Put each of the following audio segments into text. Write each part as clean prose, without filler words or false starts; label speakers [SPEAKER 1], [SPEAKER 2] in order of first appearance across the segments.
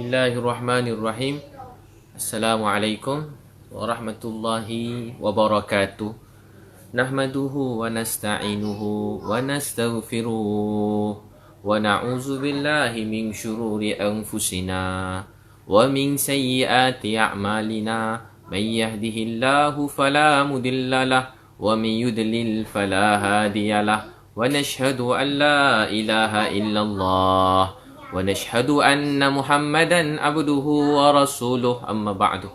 [SPEAKER 1] Bismillahirrahmanirrahim. Assalamualaikum warahmatullahi wabarakatuh. Nahmaduhu wa nasta'inuhu wa nastaghfiruh wa na'udzu billahi min syururi anfusina wa min sayyiati a'malina. May yahdihillahu fala mudhillalah wa may yudlil fala hadiyalah. Wa nashhadu an la ilaha illallah wa nashhadu anna Muhammadan abduhu wa rasuluh, amma ba'du.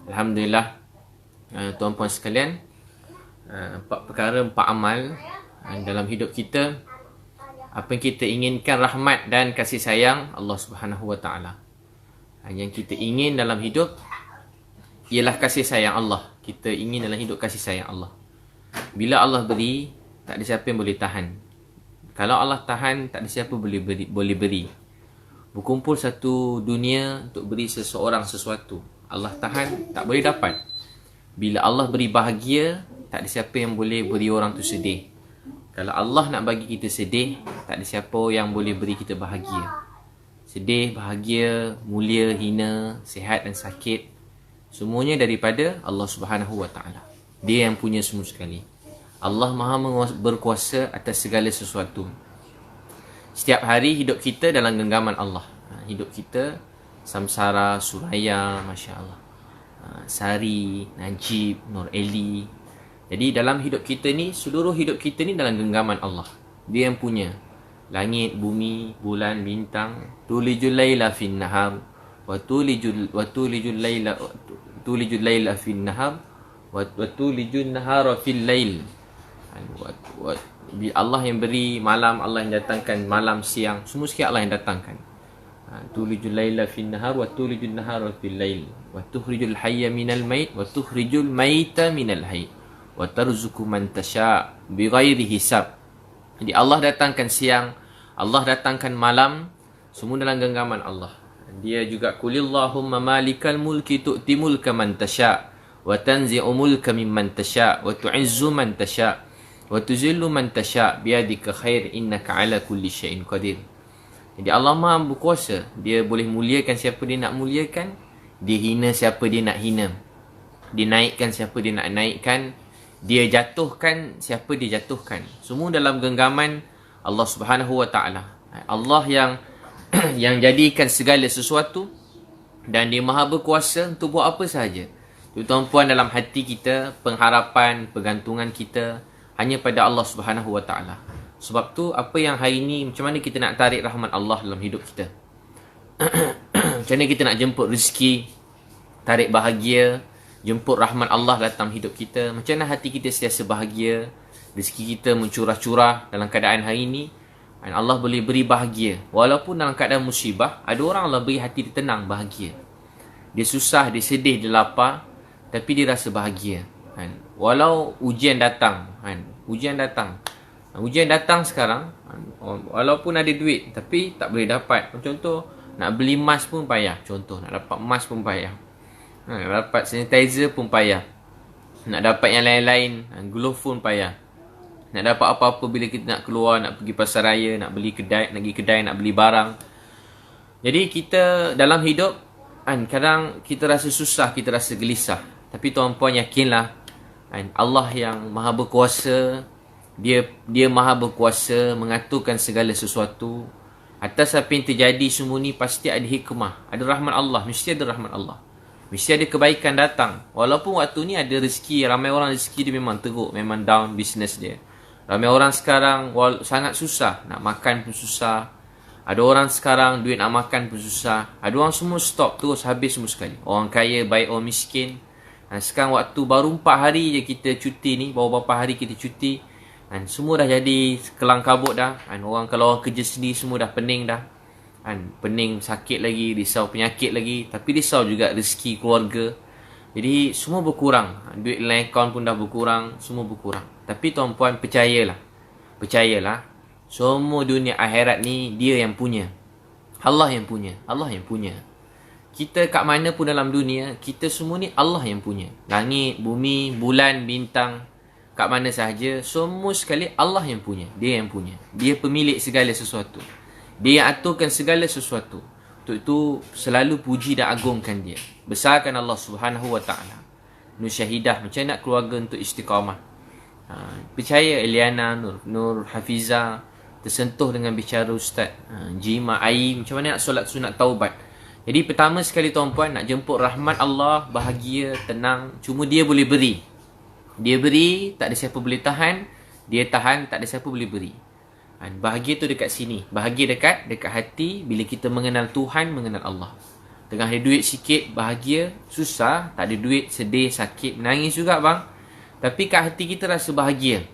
[SPEAKER 1] Alhamdulillah, tuan-puan sekalian, empat perkara, empat amal dalam hidup kita. Apa yang kita inginkan, rahmat dan kasih sayang Allah Subhanahu wa taala. Yang kita ingin dalam hidup ialah kasih sayang Allah. Kita ingin dalam hidup kasih sayang Allah. Bila Allah beri, tak ada siapa yang boleh tahan. Kalau Allah tahan, tak ada siapa boleh beri. Berkumpul satu dunia untuk beri seseorang sesuatu. Allah tahan, tak boleh dapat. Bila Allah beri bahagia, tak ada siapa yang boleh beri orang tu sedih. Kalau Allah nak bagi kita sedih, tak ada siapa yang boleh beri kita bahagia. Sedih, bahagia, mulia, hina, sihat dan sakit, semuanya daripada Allah Subhanahu wa taala. Dia yang punya semua sekali. Allah Maha berkuasa atas segala sesuatu. Setiap hari hidup kita dalam genggaman Allah. Hidup kita Samsara, Suraya, Masya Allah, Sari, Najib, Nur Eli. Jadi dalam hidup kita ni, seluruh hidup kita ni dalam genggaman Allah. Dia yang punya langit, bumi, bulan, bintang. Tulijul laila fin nahar wa tulijul laila fin nahar wa tulijun nahara fil lail. Allah yang beri malam, Allah yang datangkan malam, siang, semua sekali Allah yang datangkan. Tulijul laila fin nahar wa tulijun nahara fil lail wa tukhrijul hayya minal mait wa tukhrijul maita minal hayy wa tarzuqu man tasha bighairi hisab. Jadi Allah datangkan siang, Allah datangkan malam, semua dalam genggaman Allah. Dia juga qulillahumma malikal mulki tu'ti mulka man tasha wa tanzi'u mulka mimman tasha wa tu'izzu man tasha wa tuzillu man tasha biyadika khair innaka ala kulli syai'in qadir. Jadi Allah Maha berkuasa. Dia boleh muliakan siapa dia nak muliakan, dia hina siapa dia nak hina, dia naikkan siapa dia nak naikkan, dia jatuhkan siapa dia jatuhkan. Semua dalam genggaman Allah Subhanahu wa taala. Allah yang yang jadikan segala sesuatu, dan dia Maha berkuasa untuk buat apa sahaja. Tuan-puan, dalam hati kita, pengharapan, pergantungan kita hanya pada Allah Subhanahu wa taala. Sebab tu, apa yang hari ni, macam mana kita nak tarik rahmat Allah dalam hidup kita? Macam mana kita nak jemput rezeki, tarik bahagia, jemput rahmat Allah datang hidup kita? Macam mana hati kita sentiasa bahagia, rezeki kita mencurah-curah dalam keadaan hari ni? Allah boleh beri bahagia. Walaupun dalam keadaan musibah, ada orang Allah beri hati dia tenang, bahagia. Dia susah, dia sedih, dia lapar, tapi dia rasa bahagia. Walau ujian datang, ujian datang sekarang, walaupun ada duit tapi tak boleh dapat. Contoh, nak beli emas pun payah. Contoh, nak dapat emas pun payah. Nak dapat sanitizer pun payah. Nak dapat yang lain-lain, glove pun payah. Nak dapat apa-apa bila kita nak keluar, nak pergi pasar raya, nak beli kedai, nak pergi kedai, nak beli barang. Jadi kita dalam hidup, kadang kita rasa susah, kita rasa gelisah. Tapi tuan-puan, yakinlah, Allah yang Maha berkuasa, Dia Maha berkuasa mengaturkan segala sesuatu. Atas apa yang terjadi semua ni pasti ada hikmah, ada rahmat Allah, mesti ada rahmat Allah. Mesti ada kebaikan datang. Walaupun waktu ni ada rezeki, ramai orang rezeki dia memang teruk, memang down bisnes dia. Ramai orang sekarang sangat susah, nak makan pun susah. Ada orang sekarang duit nak makan pun susah. Ada orang semua stop, terus habis semua sekali. Orang kaya baik orang miskin. Sekarang waktu baru 4 hari je kita cuti ni, baru beberapa hari kita cuti, semua dah jadi kelang kabut dah. Kalau orang kerja sendiri semua dah pening dah. Pening, sakit lagi, risau penyakit lagi, tapi risau juga rezeki keluarga. Jadi semua berkurang. Duit dalam akaun pun dah berkurang, semua berkurang. Tapi tuan-puan, percayalah, semua dunia akhirat ni dia yang punya. Allah yang punya. Kita kat mana pun dalam dunia, kita semua ni Allah yang punya. Langit, bumi, bulan, bintang, kat mana sahaja, semua sekali Allah yang punya. Dia yang punya. Dia pemilik segala sesuatu. Dia yang aturkan segala sesuatu. Untuk itu selalu puji dan agungkan dia. Besarkan Allah Subhanahu wa taala. Nur Syahidah macam nak keluarga untuk istiqamah. Percaya Eliana, Nur Hafiza tersentuh dengan bicara Ustaz Jima Ai macam mana nak solat sunat taubat. Jadi pertama sekali tuan-puan, nak jemput rahmat Allah, bahagia, tenang. Cuma dia boleh beri. Dia beri, tak ada siapa boleh tahan. Dia tahan, tak ada siapa boleh beri. Bahagia tu dekat sini. Bahagia dekat hati bila kita mengenal Tuhan, mengenal Allah. Tengah ada duit sikit, bahagia. Susah, tak ada duit, sedih, sakit, menangis juga bang. Tapi kat hati kita rasa bahagia.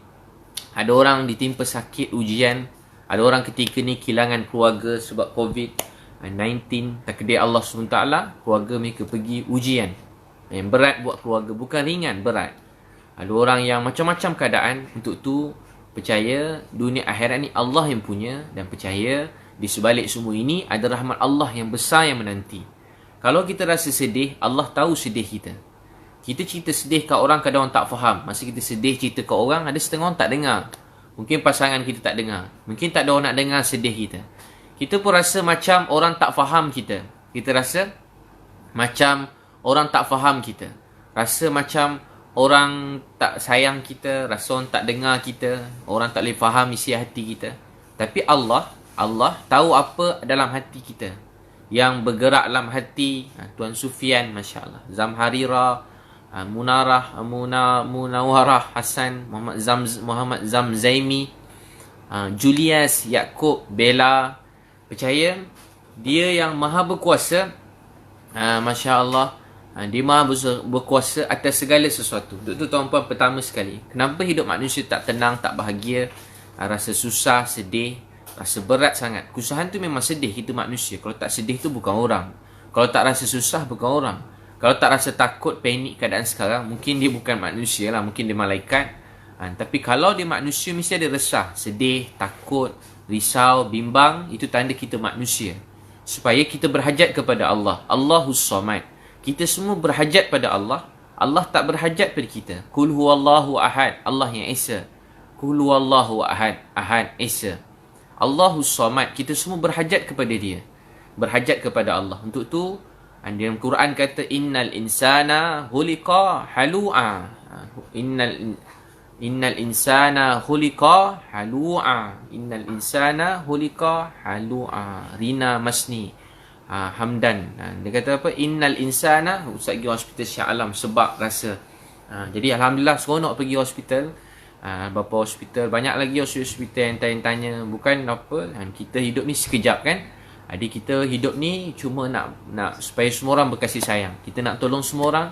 [SPEAKER 1] Ada orang ditimpa sakit, ujian. Ada orang ketika ni kehilangan keluarga sebab COVID-19. Takdir Allah SWT, keluarga mereka pergi ujian. Yang berat buat keluarga, bukan ringan, berat. Ada orang yang macam-macam keadaan. Untuk tu percaya dunia akhirat ni Allah yang punya. Dan percaya di sebalik semua ini ada rahmat Allah yang besar yang menanti. Kalau kita rasa sedih, Allah tahu sedih kita. Kita cerita sedih kat orang, kadang orang tak faham. Masa kita sedih cerita kat orang, ada setengah orang tak dengar. Mungkin pasangan kita tak dengar. Mungkin tak ada orang nak dengar sedih kita. Kita pun rasa macam orang tak faham kita. Kita rasa macam orang tak faham kita. Rasa macam orang tak sayang kita. Rasa orang tak dengar kita. Orang tak boleh faham isi hati kita. Tapi Allah tahu apa dalam hati kita. Yang bergerak dalam hati. Tuan Sufian, Masya Allah. Zamharira, Munawarah Hassan, Muhammad Zamzaimi, Julius, Yaakob, Bella. Percaya dia yang maha berkuasa. Masya Allah, dia maha berkuasa atas segala sesuatu. Untuk tu tuan-puan, pertama sekali, kenapa hidup manusia tak tenang, tak bahagia, rasa susah, sedih, rasa berat sangat. Kesusahan tu memang sedih, kita manusia. Kalau tak sedih tu bukan orang. Kalau tak rasa susah bukan orang. Kalau tak rasa takut, panik keadaan sekarang, mungkin dia bukan manusia lah, mungkin dia malaikat. Tapi kalau dia manusia, mesti ada resah, sedih, takut, risau, bimbang. Itu tanda kita manusia. Supaya kita berhajat kepada Allah. Allahus Samad. Kita semua berhajat pada Allah. Allah tak berhajat pada kita. Qul huwallahu ahad. Allah yang Esa. Qul huwallahu ahad. Ahad, Esa. Allahus Samad. Kita semua berhajat kepada dia. Berhajat kepada Allah. Untuk tu, dalam Quran kata innal insana khuliqa halu'a. Innal insana khuliqa halu'a. Innal insana khuliqa halu'a. Rina Masni Hamdan. Dia kata apa? Innal insana, Ustaz pergi hospital Shah Alam sebab rasa. Jadi alhamdulillah seronok pergi hospital. Berapa hospital, banyak lagi hospital yang tanya-tanya. Bukan apa, kita hidup ni sekejap kan. Jadi kita hidup ni cuma nak supaya semua orang berkasih sayang. Kita nak tolong semua orang.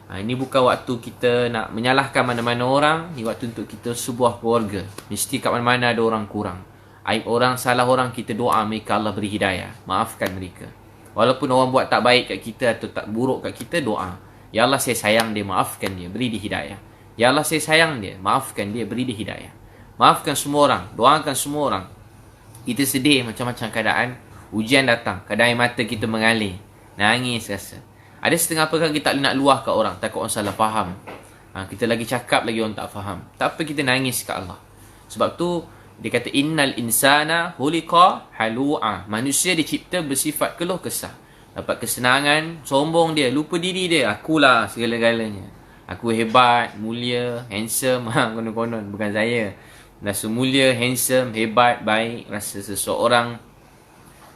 [SPEAKER 1] Ini bukan waktu kita nak menyalahkan mana-mana orang. Ini waktu untuk kita sebuah keluarga. Mesti kat mana-mana ada orang kurang. Aib orang, salah orang, kita doa mereka Allah beri hidayah. Maafkan mereka. Walaupun orang buat tak baik kat kita atau tak buruk kat kita, doa. Ya Allah, saya sayang dia, maafkan dia, beri dia hidayah. Ya Allah, saya sayang dia, maafkan dia, beri dia hidayah. Maafkan semua orang, doakan semua orang. Kita sedih macam-macam keadaan. Ujian datang, kadang air mata kita mengalir, nangis rasa. Ada setengah perkara kita tak boleh nak luah kat orang, takut orang salah faham. Kita lagi cakap, lagi orang tak faham. Tak apa, kita nangis kat Allah. Sebab tu dia kata innal insana khuliqa halu'a. Manusia dicipta bersifat keluh kesah. Dapat kesenangan, sombong dia, lupa diri dia. Akulah segala-galanya. Aku hebat, mulia, handsome. Konon-konon, bukan saya. Rasa mulia, handsome, hebat, baik. Rasa seseorang,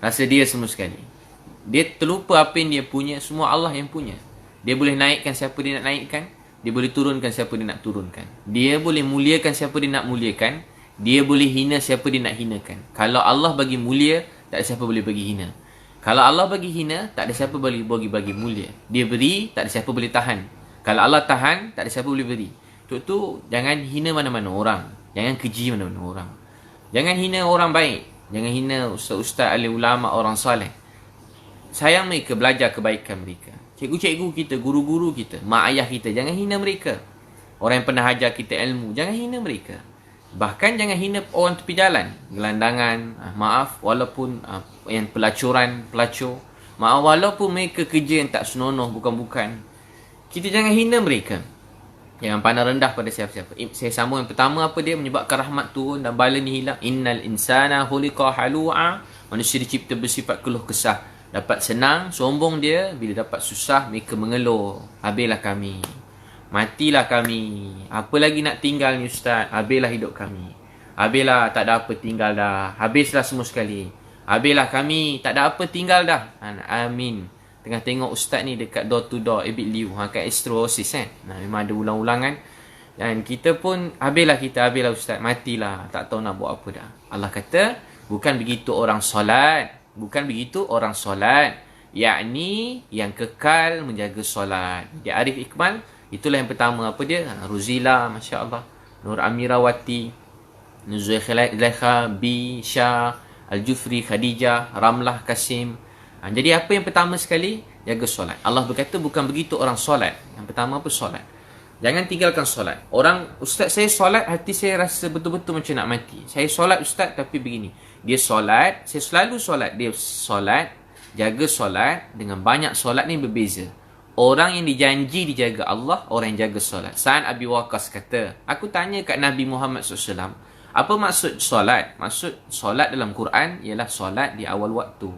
[SPEAKER 1] rasa dia semua sekali. Dia terlupa apa yang dia punya. Semua Allah yang punya. Dia boleh naikkan siapa dia nak naikkan. Dia boleh turunkan siapa dia nak turunkan. Dia boleh muliakan siapa dia nak muliakan. Dia boleh hina siapa dia nak hinakan. Kalau Allah bagi mulia, tak ada siapa boleh bagi hina. Kalau Allah bagi hina, tak ada siapa boleh bagi mulia. Dia beri, tak ada siapa boleh tahan. Kalau Allah tahan, tak ada siapa boleh beri. Untuk tu, jangan hina mana-mana orang. Jangan keji mana-mana orang. Jangan hina orang baik. Jangan hina ustaz-ustaz, alim ulama, orang saleh. Sayang mereka, belajar kebaikan mereka. Cikgu-cikgu kita, guru-guru kita, mak ayah kita, jangan hina mereka. Orang yang pernah ajar kita ilmu, jangan hina mereka. Bahkan jangan hina orang tepi jalan, gelandangan, maaf, walaupun yang pelacur. Maaf, walaupun mereka kerja yang tak senonoh, bukan-bukan. Kita jangan hina mereka. Jangan pandang rendah pada siapa-siapa. Saya sambung yang pertama, apa dia? Menyebabkan rahmat turun dan bala ni hilang. Innal insana khuliqa halu'a. Manusia dicipta bersifat keluh kesah. Dapat senang, sombong dia. Bila dapat susah, mereka mengeluh. Habislah kami. Matilah kami. Apa lagi nak tinggal ni Ustaz? Habislah hidup kami. Habislah, tak ada apa tinggal dah. Habislah semua sekali. Habislah kami, tak ada apa tinggal dah. Amin. Tengah tengok Ustaz ni dekat door to door, Abid Liu. Kat Astrosis kan. Memang ada ulang-ulangan. Dan kita pun, habislah Ustaz. Matilah. Tak tahu nak buat apa dah. Allah kata, bukan begitu orang solat. Bukan begitu orang solat. Yakni, yang kekal menjaga solat. Dia Arif Iqbal, itulah yang pertama. Apa dia? Ruzila, Masya Allah. Nur Amirawati, Nuzul Khailakha, B, Shah, Al-Jufri, Khadijah, Ramlah, Kasim. Jadi apa yang pertama sekali? Jaga solat. Allah berkata bukan begitu orang solat. Yang pertama apa? Solat. Jangan tinggalkan solat. Orang, Ustaz saya solat, hati saya rasa betul-betul macam nak mati. Saya solat Ustaz tapi begini. Dia solat, saya selalu solat. Dia solat, jaga solat. Dengan banyak solat ni berbeza. Orang yang dijanji dijaga Allah, orang yang jaga solat. Sa'ad Abi Waqqas kata, aku tanya kat Nabi Muhammad SAW, apa maksud solat? Maksud solat dalam Quran ialah solat di awal waktu.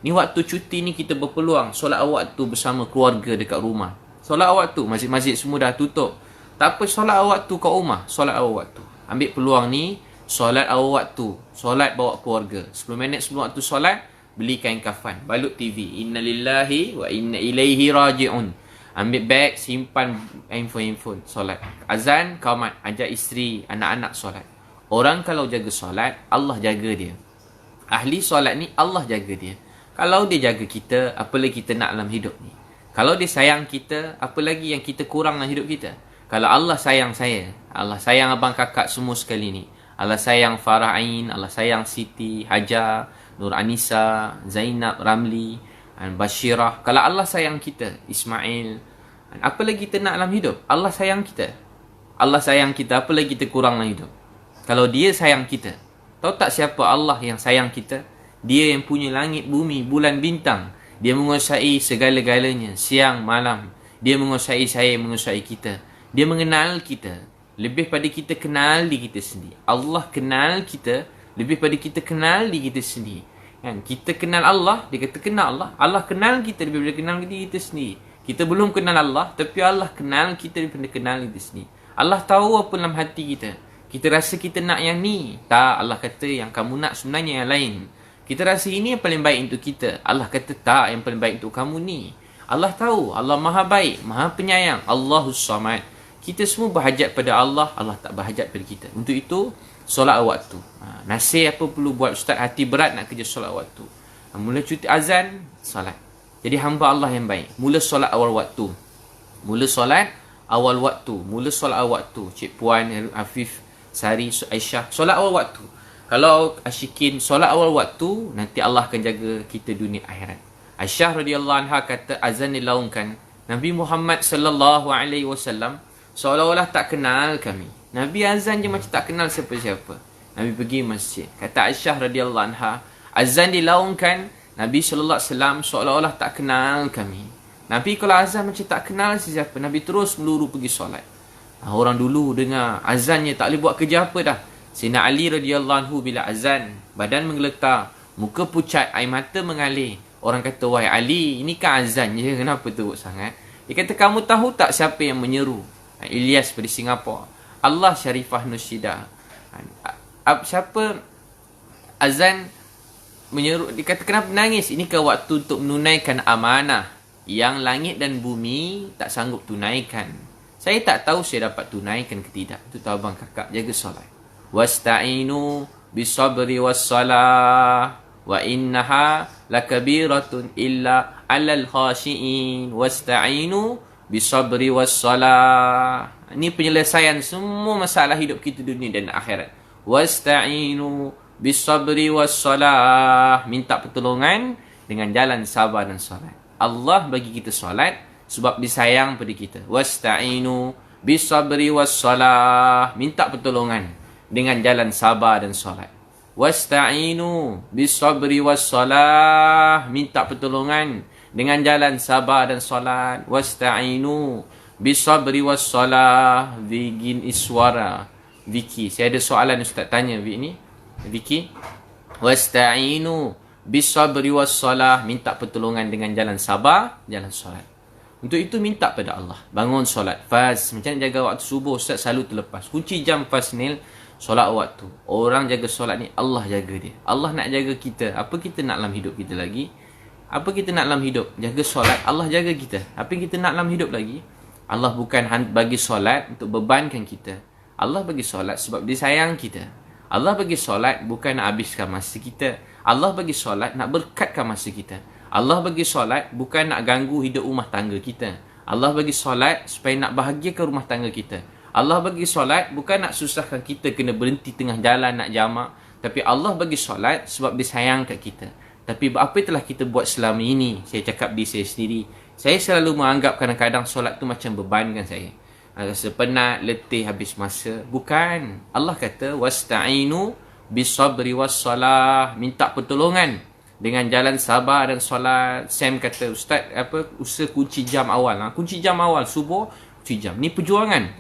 [SPEAKER 1] Ni waktu cuti ni kita berpeluang solat awal waktu bersama keluarga dekat rumah. Solat awal waktu, masjid-masjid semua dah tutup. Tak apa, solat awal waktu kat rumah, solat awal waktu. Ambil peluang ni, solat awal waktu. Solat bawa keluarga. 10 minit sebelum waktu solat, beli kain kafan, balut TV. Inna lillahi wa inna ilaihi raji'un. Ambil beg, simpan handphone, solat. Azan, qamat, ajak isteri, anak-anak solat. Orang kalau jaga solat, Allah jaga dia. Ahli solat ni, Allah jaga dia. Kalau dia jaga kita, apa lagi kita nak dalam hidup ni? Kalau dia sayang kita, apa lagi yang kita kurang dalam hidup kita? Kalau Allah sayang saya, Allah sayang abang kakak semua sekali ni. Allah sayang Farah Ain, Allah sayang Siti, Hajar, Nur Anissa, Zainab, Ramli, Bashirah. Kalau Allah sayang kita, Ismail, apa lagi kita nak dalam hidup? Allah sayang kita. Allah sayang kita, apa lagi kita kurang dalam hidup? Kalau dia sayang kita, tahu tak siapa Allah yang sayang kita? Dia yang punya langit, bumi, bulan, bintang. Dia menguasai segala-galanya, siang, malam. Dia menguasai saya, menguasai kita. Dia mengenal kita. Lebih pada kita kenal diri kita sendiri. Allah kenal kita lebih pada kita kenal diri kita sendiri. Kan? Kita kenal Allah, dia kata kenal Allah. Allah kenal kita lebih pada kenal diri kita sendiri. Kita belum kenal Allah, tapi Allah kenal kita lebih pada kenal diri kita sendiri. Allah tahu apa dalam hati kita. Kita rasa kita nak yang ni. Tak, Allah kata yang kamu nak sebenarnya yang lain. Kita rasa ini yang paling baik untuk kita. Allah kata tak, yang paling baik untuk kamu ni. Allah tahu, Allah maha baik, maha penyayang. Allahus Samad. Kita semua berhajat pada Allah, Allah tak berhajat pada kita. Untuk itu, solat waktu. Nasir apa perlu buat Ustaz, hati berat nak kerja solat waktu. Mula cuti azan, solat. Jadi hamba Allah yang baik. Mula solat awal waktu. Mula solat awal waktu. Mula solat awal waktu. Cik Puan, Afif, Sari, Aisyah. Solat awal waktu. Kalau asyikin solat awal waktu, nanti Allah akan jaga kita dunia akhirat. Aisyah radhiyallahu anha kata, azan dilaungkan. Nabi Muhammad sallallahu alaihi wasallam seolah-olah tak kenal kami. Nabi azan je macam tak kenal siapa-siapa. Nabi pergi masjid. Kata Aisyah radhiyallahu anha, azan dilaungkan, Nabi sallallahu alaihi wasallam seolah-olah tak kenal kami. Nabi kalau azan macam tak kenal sesiapa, Nabi terus meluru pergi solat. Orang dulu dengar azannya tak boleh buat kerja apa dah. Sayyidina Ali radhiyallahu anhu bila azan, badan menggeletar, muka pucat, air mata mengalir. Orang kata, wahai Ali, ini kan azan je, kenapa teruk sangat? Dia kata, kamu tahu tak siapa yang menyeru? Ilyas dari Singapura. Allah Syarifah Nursyida. Siapa azan menyeru? Dia kata, kenapa menangis? Ini kan waktu untuk menunaikan amanah yang langit dan bumi tak sanggup tunaikan. Saya tak tahu saya dapat tunaikan ke tidak. Itu tahu abang kakak, jaga solat. Wasta'inu bisabri wassalah wa innaha lakabiratun illa alal khashiin. Wasta'inu bisabri wassalah. Ini penyelesaian semua masalah hidup kita dunia dan akhirat. Wasta'inu bisabri wassalah. Minta pertolongan dengan jalan sabar dan solat. Allah bagi kita solat sebab disayang pada kita. Wasta'inu bisabri wassalah. Minta pertolongan dengan jalan sabar dan solat. Wasta'inu bisabri wassalah. Minta pertolongan dengan jalan sabar dan solat. Wasta'inu bisabri wassalah. Vigin Iswara, Vicky, saya ada soalan Ustaz tanya ni, Vicky. Wasta'inu Bisabri wassalah, minta pertolongan dengan jalan sabar, jalan solat. Untuk itu minta pada Allah. Bangun solat. Faz. Macam mana jaga waktu subuh, Ustaz selalu terlepas. Kunci jam faz ni, solat waktu. Orang jaga solat ni, Allah jaga dia. Allah nak jaga kita. Apa kita nak dalam hidup kita lagi? Apa kita nak dalam hidup? Jaga solat, Allah jaga kita. Apa kita nak dalam hidup lagi? Allah bukan bagi solat untuk bebankan kita. Allah bagi solat sebab dia sayang kita. Allah bagi solat bukan nak habiskan masa kita. Allah bagi solat nak berkatkan masa kita. Allah bagi solat bukan nak ganggu hidup rumah tangga kita. Allah bagi solat supaya nak bahagiakan rumah tangga kita. Allah bagi solat bukan nak susahkan kita kena berhenti tengah jalan nak jamak. Tapi Allah bagi solat sebab dia sayang kat kita. Tapi apa telah kita buat selama ini? Saya cakap di saya sendiri. Saya selalu menganggap kadang-kadang solat tu macam beban kan saya. Rasa penat, letih, habis masa. Bukan. Allah kata, wasta'inu bisabri wassalah. Minta pertolongan dengan jalan sabar dan solat. Sam kata, Ustaz, usaha kunci jam awal. Kunci jam awal, subuh, kunci jam. Ni perjuangan.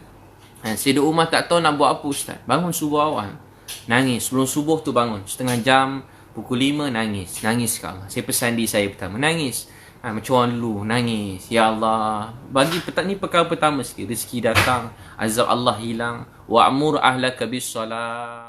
[SPEAKER 1] Saya duduk rumah tak tahu nak buat apa, Ustaz. Bangun subuh awal. Nangis. Sebelum subuh tu bangun. Setengah jam, pukul 5, nangis. Nangis kat Allah. Saya pesan diri saya pertama. Nangis. Macam orang dulu, nangis. Ya Allah, bagi ni perkara pertama sikit. Rezeki datang, azab Allah hilang. Wa'mur ahlaka bis salat.